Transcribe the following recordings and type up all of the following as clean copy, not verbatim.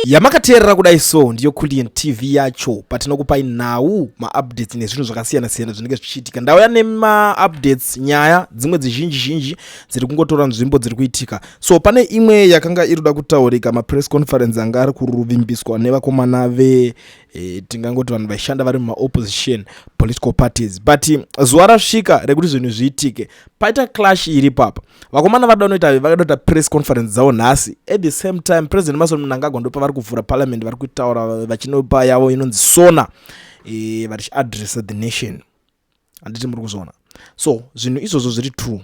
Yamakaterera kudai so ndiyo Kulien TV yacho patinokupai nawu ma-updates nezvinhu zvakasiyana-siyana zvinenge zvichiitika. Ndauya nema-updates nyaya dzimwe zhinji dziri kungotora nzvimbo dziri kuitika. So pane imwe yakanga iri kuda kutaurika ma-press conference anga ari kuvimbiswa nevakomana tingangoti vanhu vaishanda vari muma-opposition political parties. But zuva rasvika rekuti zvinhu zviitike paita clash iri papa. Vakomana vakanoita press conference dzavo nhasi. At the same time President Emmerson Mnangagwa ndopa vari kuvhura parliament vari kutaura vachinopa yavo inonzi sona vachi address the nation. Handiti muri kuzona. So zvinhu izvozvo zviri true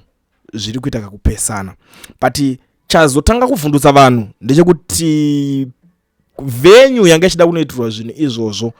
zviri kuita kakupesana. But chazotanga kuvhundutsa vanhu ndechekuti venue yanga ichida kunoitirwa zvinhu izvozvo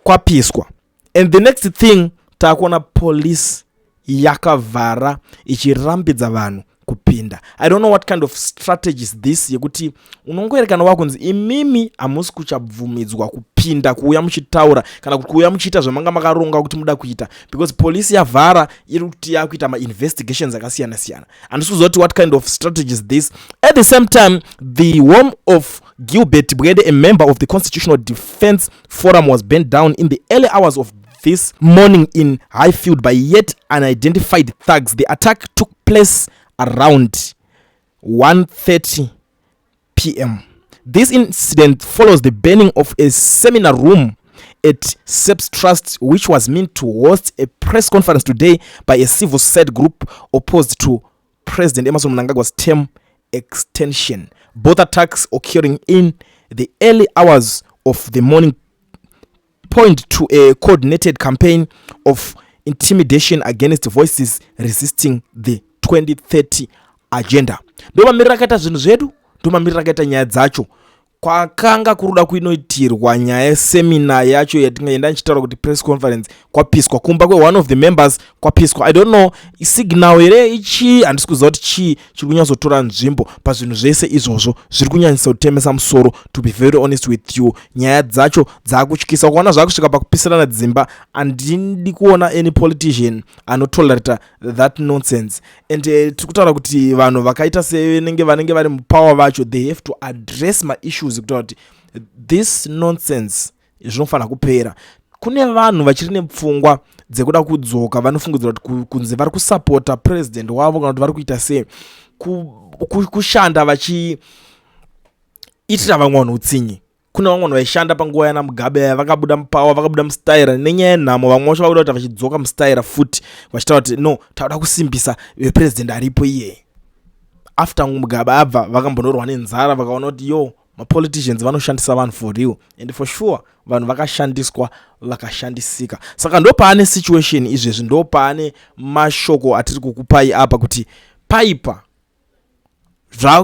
kwapiswa. And the next thing takuona police yakavhara ichirambidza vanhu kupinda. I don't know what kind of strategy is this yekuti unongoerekana wakunzi imimi hamusi kuchabvumidzwa kupinda kuuya muchitaura kana kuuya muchiita zvamanga makaronga kuti muda kuita, because police yavhara iri kuti yakuita ma-investigations akasiyana-siyana. Handisi kuzoti what kind of strategy is this. At the same time, the home of Gilbert Bwede, a member of the Constitutional Defense Forum, was burned down in the early hours of this morning in Highfield by yet unidentified thugs. The attack took place around 1:30 p.m. This incident follows the burning of a seminar room at SEPS Trust, which was meant to host a press conference today by a civil society group opposed to President Emmerson Mnangagwa's term extension. Both attacks occurring in the early hours of the morning point to a coordinated campaign of intimidation against voices resisting the 2030 agenda. Ndomamirira kaita zvinhu zvedu, ndomamirira kaita nyaya dzacho. Kwakanga kuruda kuinoitirwa nyaya yesemina yacho yatingaenda nchitaura kuti press conference kwapiswa kumba kwe one of the members kwapiswa. I don't know signal here ichi handisi kuziva kuti chii chiri kunyatsotora nzvimbo pazvinhu zvese izvozvo zviri kunyanyisa kutemesa musoro. To be very honest with you, nyaya dzacho dzakutyisa. Kuona zvakusvika pakupisirana dzimba, handidi kuona any politician anotolerata that nonsense. And tiri kutaura kuti vanhu vakaita vanenge vari mupower vacho, they have to address my issues kuti this nonsense zvinofanira kupera. Kune vanhu vachiri nepfungwa dzekuda kudzoka, vanofungidzira kuti kunzi vari kusapota president wavo kana kuti vari kuita sei kushanda vachiitira vamwe vanhu utsinyi. Kuna vamwe vanhu vaishanda panguva yana Mugabe vakabuda mupower, vakabuda mustaira nenyaya yenhamo. Vamwe vacho vakuda kuti vachidzoka mustaira futi vachitaura kuti no, tauda kusimbisa president aripo iye. After Mugabe abva vakambondorwa nenzara vakaona kuti yo ma-politicians vanoshandisa vanhu for real, and for sure vanhu vakashandiswa vakashandisika. Saka ndo paane situation izvezvi, ndo paane mashoko atiri kukupai apa kuti paipa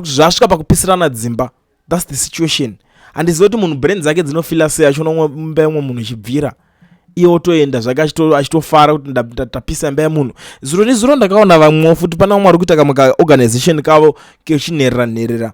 zvasvika pakupisirana dzimba. That's the situation. Handizivi kuti munhu brain dzake dzinofila sei achiona mumba yemwe munhu ichibvira iye otoenda zvake achitofara kuti tapisa imba yemunhu. Zuro nezuro ndakaona vamwe futi pana vamwe vari kuita kamwe ka-organization kavo kechinherera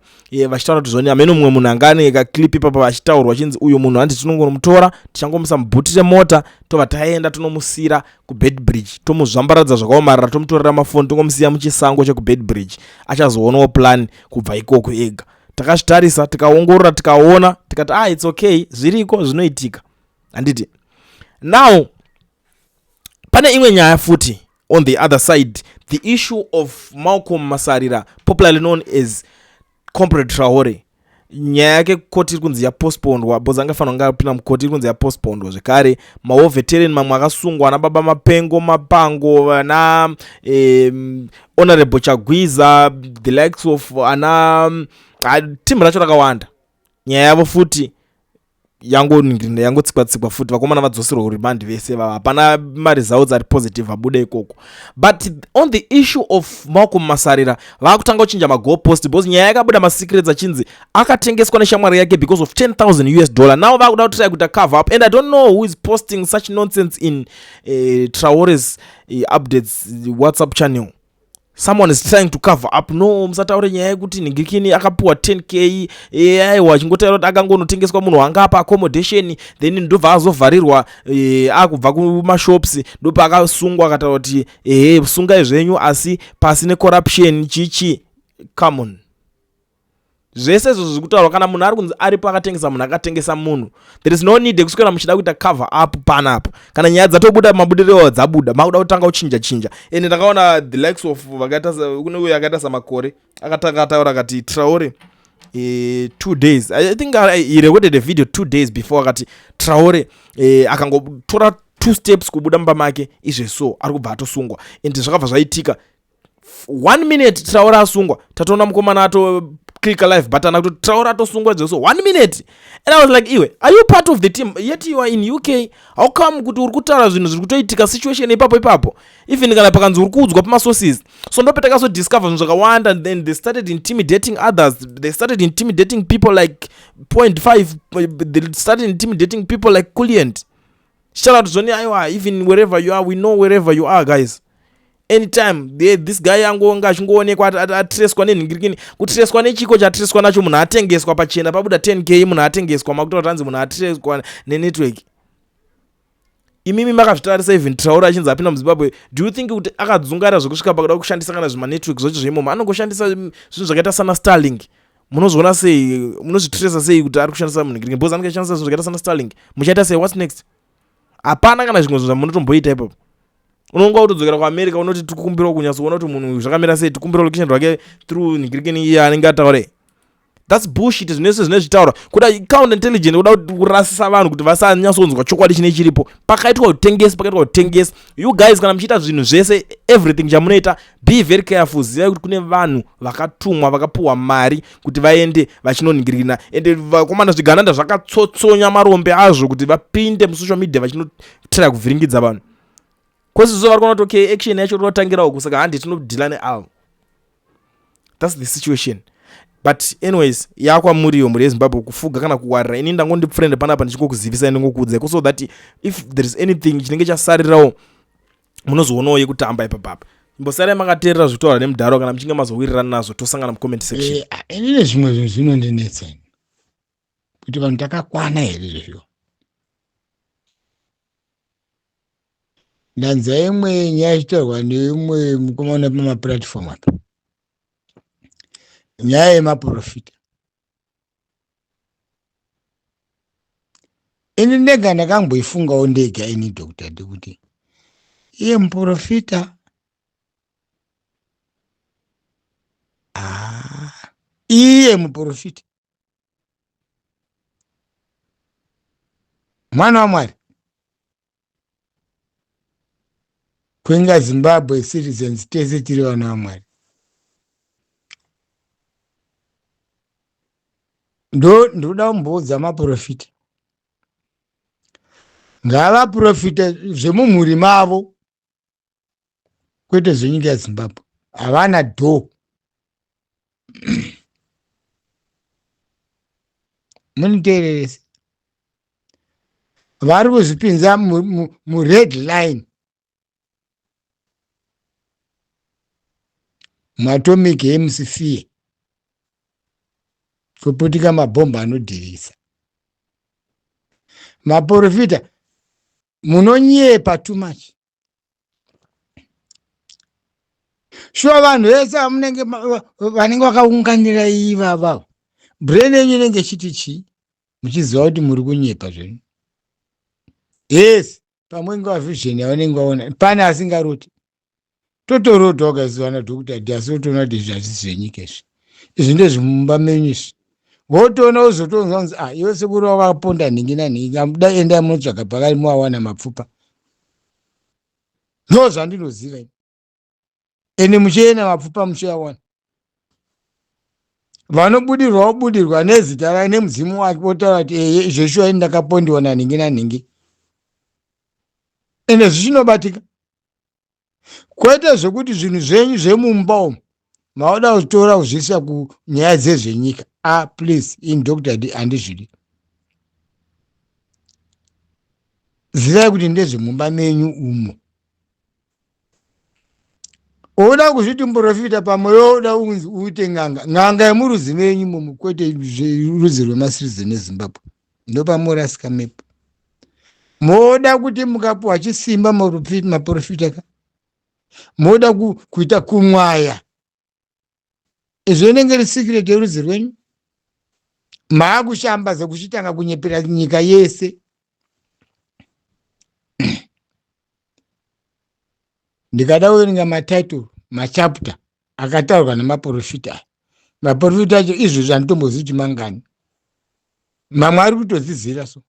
vachitaura kuti zvoni amene mumwe munhu angane kaklipi papa vachitaurwa chinzi uyu munhu handi tinongomutora tichangomusa mubhutire mota tobva taenda tonomusira kuBedbridge, tomuzvambaradza zvakaomarara, tomutorera mafoni tongomusiya muchisango chekubedbridge, achazoonawo plan kubva ikoko ega. Takazvitarisa tikaongorora tikaona tikati it's okay, zviriko zvinoitika. Handiti now pane imwe nyaya futi on the other side, the issue of Malcolm Masarira, popularly known as Comrade Traore. Nyaya yake koti iri kunzi yapostponedwa, boza angafana ngapinda mukoti iri kunzi yapostponedwa zvekare. Mawo veteran mamwe akasungwa ana baba Mapengo Mapango ana Honorable Chagwiza, the likes of ana timu racho rakawanda. Nyaya yavo futi yangotsikwa futi vakomana vadzoserwa kuribandi vese hapana ma-results ari positive abuda ikoko. But on the issue of Malcolm Masarira vakutanga kuchinja ma-goalpost, because nyaya yakabuda ma-secrets achinzi akatengeswa neshamwari yake because of $10,000. Now vakuda kutry kuita cover up, and I don't know who is posting such nonsense in Traore's updates WhatsApp channel. Someone is trying to cover up. No, musataure nyaya yekuti Ningikini akapuwa 10k aiwa chingotaura kuti akangonotengeswa munhu wanga apa accommodation, then ndobva azovharirwa akubva kumashops, ndopa akasungwa akataura kuti sungai zvenyu asi pasine corruption chichi. Come on. zvese izvo zvikutaurwa kana munhu ari kunzi aripo akatengesa munhu akatengesa munhu, there is no need yekuswera muchida kuita cover up panapa. Kana nyaya dzatobuda mabudiriro dzabuda, makuda kutanga kuchinja. Ende ndakaona the likes of kune uyo akaita samakore akatanga ataura akati Traore 2 days, I think he recorded a video 2 days before akati Traore akangotora 2 steps kubuda mumba make izve so ari kubva atosungwa. Ende zvakabva zvaitika 1 minute Traore asungwa, tatoona mukomana ato click a live button akuti Traore atosungwa so 1 minute. And I was like, iwe, are you part of the team? Yet you are in UK. How come kuti uri kutaura zvinhu zviri kutoitika situation ipapo? Even kana pakanzi uri kuudzwa pama sources. So ndo petaka so discover zvinhu zvakawanda, and then they started intimidating others. They started intimidating people like 0.5. They started intimidating people like Kulient. Shout out to Zoni Aiwa, even wherever you are, we know wherever you are, guys. Anytime this guy angonga achingoonekwa atreswa nenhingirikini, kutreswa nechiko chatreswa nacho, munhu atengeswa pachena pabuda 10k, munhu atengeswa makuti tanzi munhu atreswa nenetwork. Imimi makazvitarisa even Traore achinzi apinda muZimbabwe, do you think kuti akadzungarira zvekusvika pakuda kushandisa kana zvima network zvacho zveimomo? Anongoshandisa zvinhu zvakaita sana Starlink. Munozviona sei, munozvitresa sei kuti ari kushandisa munhingirikini? Because anenge achishandisa zvinhu zvakaita sana Starlink. Muchaita sei? What's next? Hapana kana zvimwe zvamunotomboita ipapo. Unonga utodzokera kuAmerica unoti tikukumbira kunyatsoona kuti munhu zvakamira sei, tikukumbira location rwake through nhingirikini iye anenge ataure. That's bullshit. Zvese zvitaura kuda counter intelligent, kuda kurasisa vanhu kuti vasanyatsonzwa chokwadi chine chiripo. Pakaitwa kutengesa. You guys kana muchiita zvinhu zvese, everything chamunoita, be very careful. Ziva kuti kune vanhu vakatumwa vakapuwa mari kuti vaende vachinonhingirikina, ende vakomana zvigananda zvakatsotsonya marombe azvo kuti vapinde musocial media vachinotira kuvhiringidza vanhu. Kwese zvo vari kuona kuti okay, action yacho rinotangirawo kusaka handi tinodhila neavo. That's the situation. But anyways, yakwamuriyo muri yeZimbabwe kufuga kana kuwarira. Ini ndangondipfurende panapa ndichingokuzivisa ndingokuudzai so that if there is anything chinenge chasarirawo munozoonawo yekutamba ipapapa. Mbosara makateerera zvitaura nemudharo kana muchinge mazowirirana nazvo tosangana mu-comment section. Ini zvimwe zvinhu zvinondinetsa kuti vanhu takakwana here izvo. Ndanza imwe nyaya ichitaurwa neimwe mukomana pamaplatform apa, nyaya yemaprofita. Ini ndega ndakamboifungawo ndega ini Dr. kuti iye muprofita, iye muprofita mwana wa Mwari, kwenga Zimbabwe citizens tese tiri vana vaMwari. Ndoda kumboudza maprofita, ngavaprofita zvemumhuri mavo kwete zvenyika yeZimbabwe. Havana dho. Muniteererese, vari kuzvipinza mured line, muatomic hemisphere, kuputika mabhomba anodhirisa. Maprofita munonyepa too much. Shuwa vanhu vese vanenge vakaunganira ivava, brain yenyu inenge chiti chii, muchiziva kuti muri kunyepa zvenyu. Yes, pamwe nguva vision yavanenge vaona pane asingaroti. Totorota wakaziva nadhokuta asi utoona kuti zvazisi zvenyika izvi. Izvi ndezvimumba menyu izvi. Wotoona uzotonzwa kunzi iwe sekuru wakaponda nhingi nanhingi, amuda enda munotsvaga pakati muwawana mapfupa. No zvandinoziva ini. Ende muchienda mapfupa muchiawana. Vanobudirwa nezita rake nemudzimu wake votaura kuti zveshuwa ini ndakapondiwa nanhingi nanhingi. Ende zvichinobatika. Kwete zvekuti zvinhu zvenyu zvemumba umu mauda kutora kuzviisa kunyaya dzezvenyika. Please, in Dr. D handizvidi. Zivai kuti ndezvemumba menyu umo. Oda kuzviti muprofita pamwe oda uite ng'anga yemurudzi menyu mumu, kwete rudzi rwemacitizen eZimbabwe. Ndopamorasika mepo. Moda kuti mukapuwa chisimba maprofita ka. Moda kuita kumwaya. Izvo inenge iri secret yerudzi rwenyu. maakushamba zvekuchitanga kunyepera nyika yese. Ndikada kuverenga mataituru machapta akataurwa nemaprofita. Maprofita acho izvozvo handitombozivi kuti mangani. Mamwe ari kutodzizira so.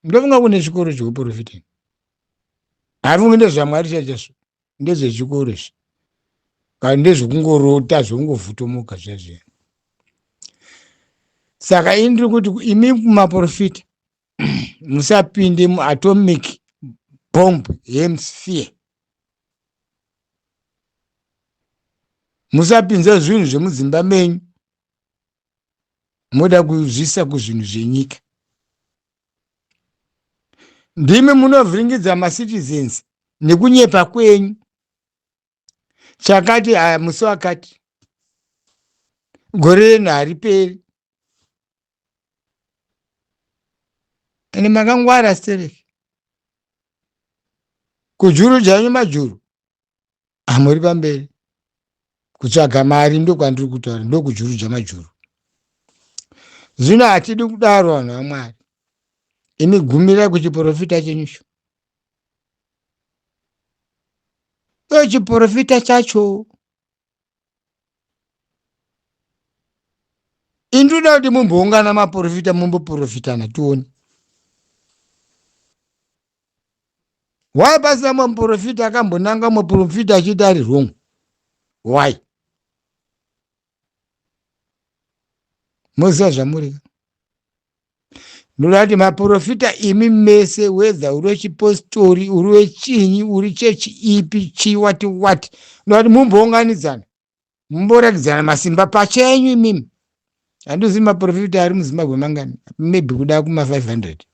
Ndofunga kune chikoro cheuprofita. Hafungi ndezvaMwari chaizvo, ndezvechikoro izvi. Kana ndezvekungorota zvekungovhutomuka zvezve. Saka ini ndiri kuti imi kumaprofita musapinde muatomic bomb hemisphere. Musapinza zvinhu zvemudzimba menyu moda kuzvisa kuzvinhu zvenyika. Ndimi munovhiringidza macitizens nekunyepa kwenyu. Chakati haya musi wakati gore renhu hariperi. Ene makangwara stereki. Kujuru janyu majuru hamuri pamberi. Kutsvaga mari ndokwandiri kutaura, ndokujuru jamajuru. Zvino hatidi kudaro vanhu vaMwari. Imi gumirai kuchiprofita chenyucho. Chiprofita chacho indoda kuti mumboungana maprofita mumboprofitana tione. Waipasina muprofita akambonanga muprofita achiti ari wrong. Why? Moziva zvamurika. Ndoda kuti maprofita imi mese, whether uri wechipostori, uri wechinyi, uri chechi ipi, chiwati wati, ndoda kuti mumbounganidzana, mumborakidzana masimba pachenyu imimi. Handizivi maprofita ari muZimbabwe mangani, maybe kuda kuma 500.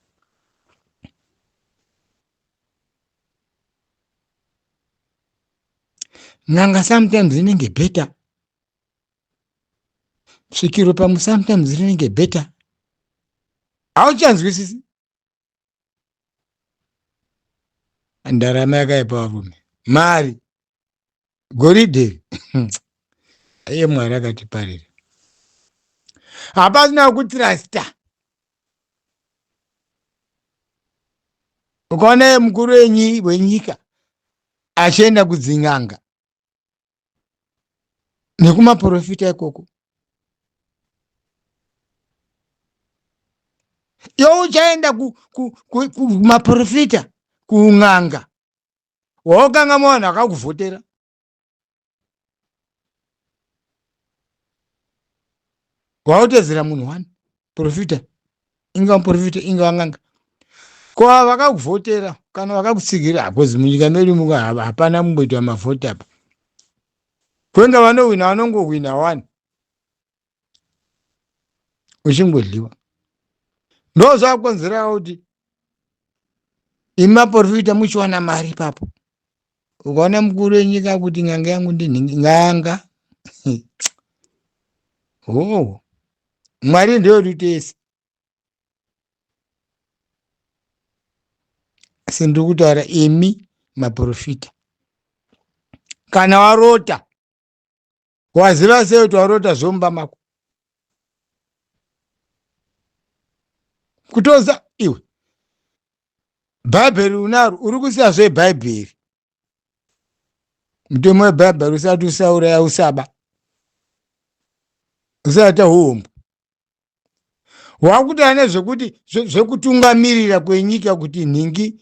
N'anga sometimes inenge better. Svikiro pamu sometimes inenge better. Hauchanzwisisi. Ndarama yakaipa varume. Mari. Goridhe. Iye Mwari akatiparira. Hapasina kutrasta. Ukaona mukuru wenyika achienda kudzin'anga nekumaprofita ikoko. Iwe uchaenda kumaprofita kuung'anga. Waukanga vanhu vakakuvhotera. Wautedzera munhu wani profita. Inga muprofita inga wang'anga. Kwa vakakuvhotera kana vakakutsigira hakozi munyika medu muka hapana mumboitwa mavhoti apa. Kwenga vanowina vanongowina wani. Uchingodliwa. Ndozvakonzera kuti imaprofita muchiwana mari papo. Ukaona mukuru wenyika kuti n'anga yangu ndinhingi n'anga. Oh. Mwari ndiyo rutesi. Sindiri kutaura imi maprofita. Kana warota, waziva sei kuti warota zvomba mako? Kutoza iwe. Bhaibheri unaro, uri kusiya zvebhaibheri. Mutemo webhaibheri usati usauraya usaba. Usati uhombo. Wakuti nezvekuti zvekutungamirira kwenyika kuti nhingi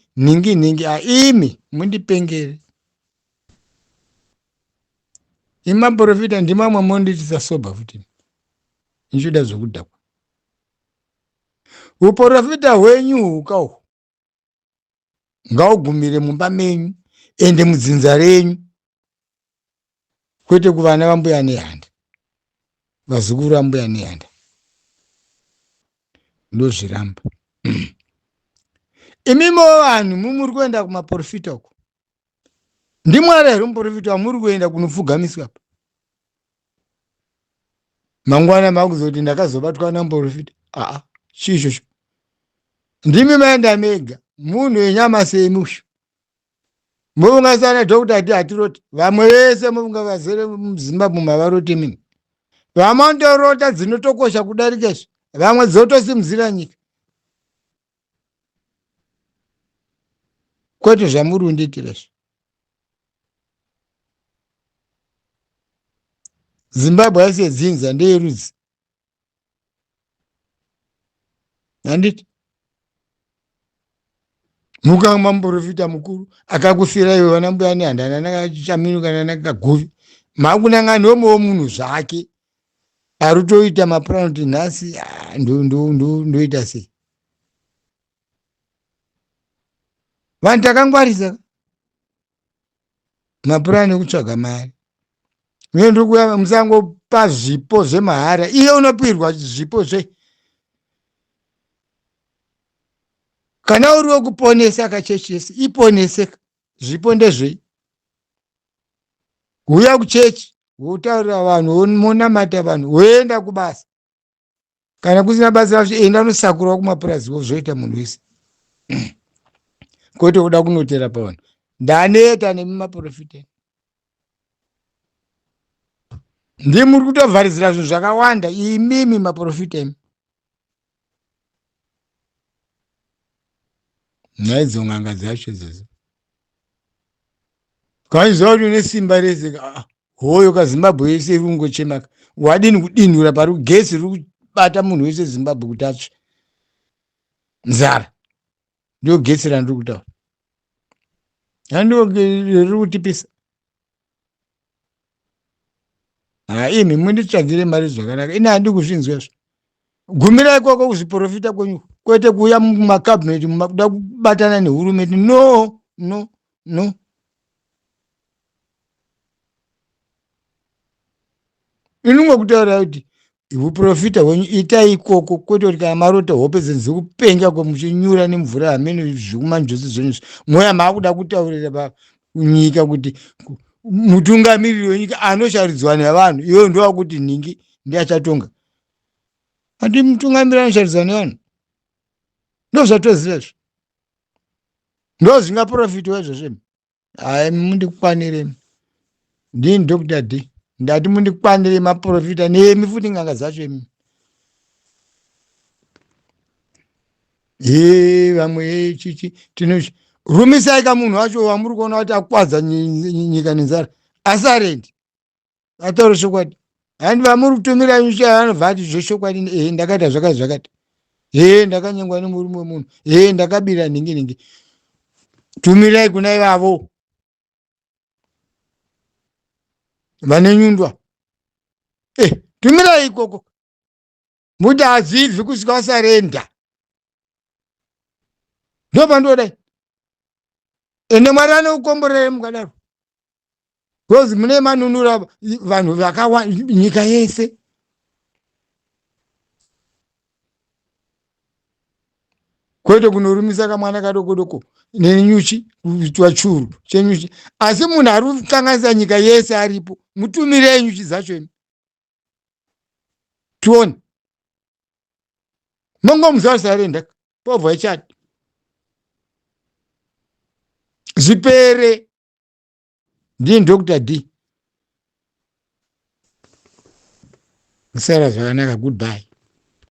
imi mundipengere. Imaprofita ndimamwe monditisa soba futi. Nchuda zvokudhakwa. Uprofita hwenyu hukaho ngaugumire mumba menyu ende mudzinza renyu, kwete kuvana vambuya nehanda, vazukuru vambuya nehanda. Ndozviramba. Imimo vanhu mumuri kuenda kumaprofita uko. Ndimwari here muprofita wamuri kuenda kunopfugamiswa apa? Mangwana makuzoti ndakazobatwa namuprofita. Chisho. Ndimi maenda mega. Munhu wenyama semusho. Muvungasana Dr. ati hatiroti. Vamwe vese muvunga vazere muZimbabwe mavaroti mini. Vamandorota dzinotokosha kudarika izvi. vamwe dzotosimudzira nyika kwete zvamurunditirazvo. Zimbabwe yase yedzinza ndeyerudzi handiti mukanga muprofita mukuru akakufira iwe vana mbuya nehandana nakachaminu kana nakaguvi makunanga ndomowo munhu zvake arutoita mapurani kuti nhasi ndoita sei vanhu takangwarisa mapurani ekutsvaga mari ndikuya musangopa zvipo zvemahara iye unopirwa zvipo kana uriwo kuponesa kachechi iponeseka zvipo ndezvei uya kuchechi wotaurira vanhu monamata vanhu woenda kubasa kana kusina basa racho enda unosakurawo kumapuraziwo zvoita munhu wese kwete kuda kunotera pavanhu ndaneta nemimaprofita ndimuri kutovharizira zvinhu zvakawanda imimi maprofita imi nhaidzo ng'anga dzacho idzodzo kaiziva kuti une simba rese hoyo kazimbabwe yese iri kungochemaka wadini kudinhura pari gesi riri kubata munhu wese zimbabwe kuti atsve nzara ndio gesi randiri kutaura handio riri kutipisa imi munditsvagire mari zvakanaka ine handi kuzvinzwazvo gumira ikoko kuzviprofita kwenyu kwete kuuya mumakabhineti kuda kubatana nehurumende no inongokutaurira kuti uprofita hwenyu itai ikoko kwete kuti kana marota hope dzenzi kupenga muchinyura nemvura hamene zvikumanjosi zvenyu moya maakuda kutaurira nyika kuti mutungamiriri wenyika anosharidzwa nevanhu iwo ndo wakuti nhingi ndiachatonga ati mutungamiriri anosharidzwa nevanhu ndo zvatozivazvo ndo zvingaprofiti wezvozvo hai mundikwanire ndini Dr. D ndati mundikwanire maprofita nemi futi ng'anga dzacho imi vamwe chichi rumisai kamunhu wacho wamuri kuona kuti akwadza nyika nenzara asarendi ataure chokwadi handi vamuri kutumira nyucha vanobva ati zvochokwadi ndakaita zvakati ndakanyengwa nemurume wemunhu ndakabira ningi tumirai kuna ivavo vane nyundwa tumirai ikoko muti hadzibvi kusvika wasarenda ndo pandodai ende mwari anokukomborere mukadaro because mune manunura vanhu vakawanda nyika yese kwete kunorumisa kamwana kadoko nenyuchi kuitwa churu chenyuchi asi munhu ari kukanganisa nyika yese aripo mutumirei nyuchi dzacho imi tione mongomuzausarenda pobva ichati zvipere ndini Dr. D. Musara zvakanaka, goodbye.